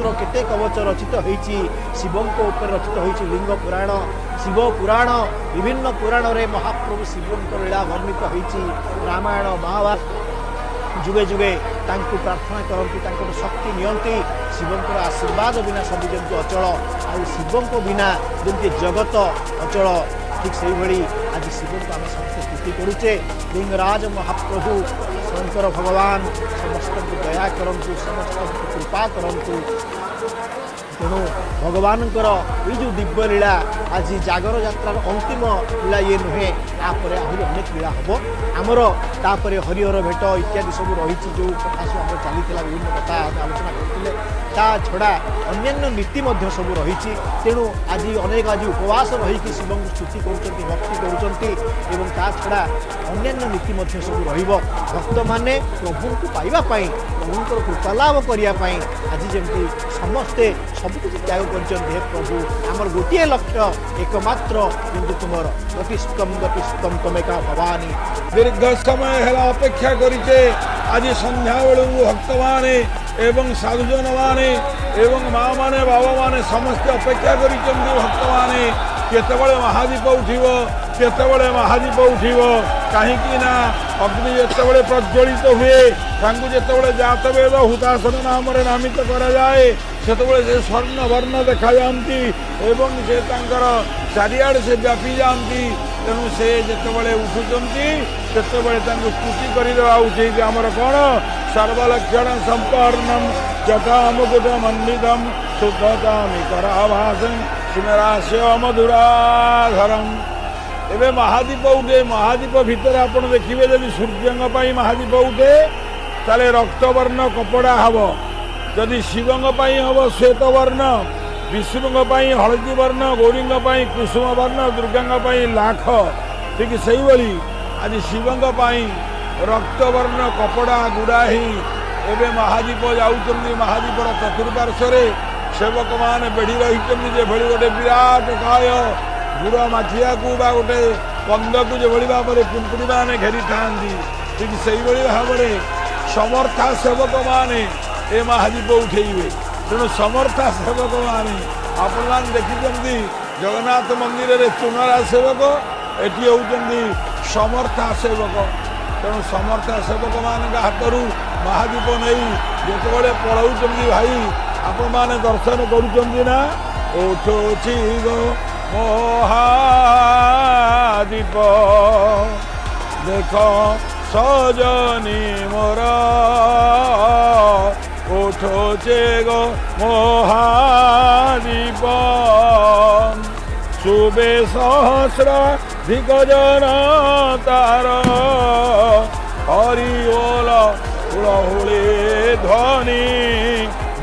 मंत्र केते कवच रचित होईची शिवं को ऊपर रचित होईची लिंग पुराण शिव पुराण विभिन्न पुराण रे महाप्रभु शिवं को लीला वर्णित होईची रामायण महाभारत जुगे जुगे तांकु प्रार्थना करती तांकर शक्ति नियंती शिवंकर आशीर्वाद बिना सब जंतु अचल आ शिवं को बिना जमी जगत अचल ठीक से भाई आज शिव को आम समस्त स्तुति करुचे लिंगराज महाप्रभु शंकर भगवान समस्त दया करंतु समस्त कृपा करंतु तेणु भगवान ये जो दिव्य लीला आज जागर यात्रार अंतिम लीला ये नुहे तापर आहरी अनेक लीला हम आमर तापर हरिहर भेट इत्यादि सब रही जो कथा सब आम चली विभिन्न कथा आलोचना करते ता छड़ा अन्य नीति सब रही तेणु आज अनेक आज उपवास रही शिव को स्तुति कर भक्ति कर छड़ा अन्य नीति सब रक्त मैंने प्रभु को पाइबापी प्रभु कृपा लाभ करने आज जमी समस्ते सबकुछ त्याग कर प्रभु आमर गोटे लक्ष्य एकमात्र किंतु तुम गतिष्कम तमेका भवानी दीर्घ समय है अपेक्षा करिचे आज संध्या बेलू भक्त माने एवं साधुजन माने एवं माँ माने बाबा माने समस्त अपेक्षा करिचे भक्त माने केतबळे महादीप उठिबो केतबळे महादीप उठिबो कहीं ना अग्नि जेतबळे प्रज्वलित हुए तांकु जेतबळे जातवेद हुतासन नाम नामित करा जाए सेतबळे से स्वर्ण वर्ण देखा जाती एवं से तांकर चारिआड़ से व्यापी जाती तेणु से जेतबळे उठुचंती सेतबळे तांकु स्तुति करिदेवा उचित आमर कोन सर्वलक्षण संपन्नम जटामुकुट मंडितम शुद्धतामिकराभासं सुमेरास्य मधुराधरम एवं महादीप उठे महादीप भितर आपण देखिए जब सूर्यंग महादीप उठे ताले रक्तवर्ण कपड़ा हम जदि शिवंग हम श्वेत वर्ण विष्णुंग हलदी वर्ण गौरींग कुसुम वर्ण दुर्गांग लाख ठीक से आज शिवंग रक्तवर्ण कपड़ा गुड़ाही एवं महादीप जाऊँच महादीपर चतुर्पार्श्वे सेवक मान बेढ़ी रही गोटे विराट काय गुड़ माठिया को गोटे कंद को जो भाव में पिंपुड़ी मैंने घेरी था ठीक से भाव में समर्था सेवक माने ए महादीप उठेबे तेणु समर्था सेवक माने आपण देखी जगन्नाथ मंदिर रे चुनरा सेवक एटी होउचंदी समर्था सेवक तेणु समर्था सेवक मान हाथ महादीप नहीं जिते पढ़ाऊँ भाई आपण मैंने दर्शन करुँच ना उठुची गो महादीप देख सजनी मोर उठुचे गो महादीप शुभे सहस्र दिग्गजन तार हरिओल हुलहुली ध्वनि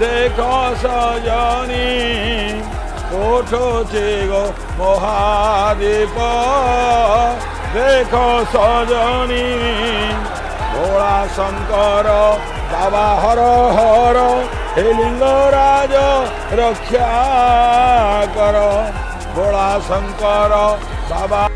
देख सजनी उठुचे गो महादीप देख सजनी भोला शंकर बाबा हर हर हे लिंगराज रक्षा कर भोला शंकर बाबा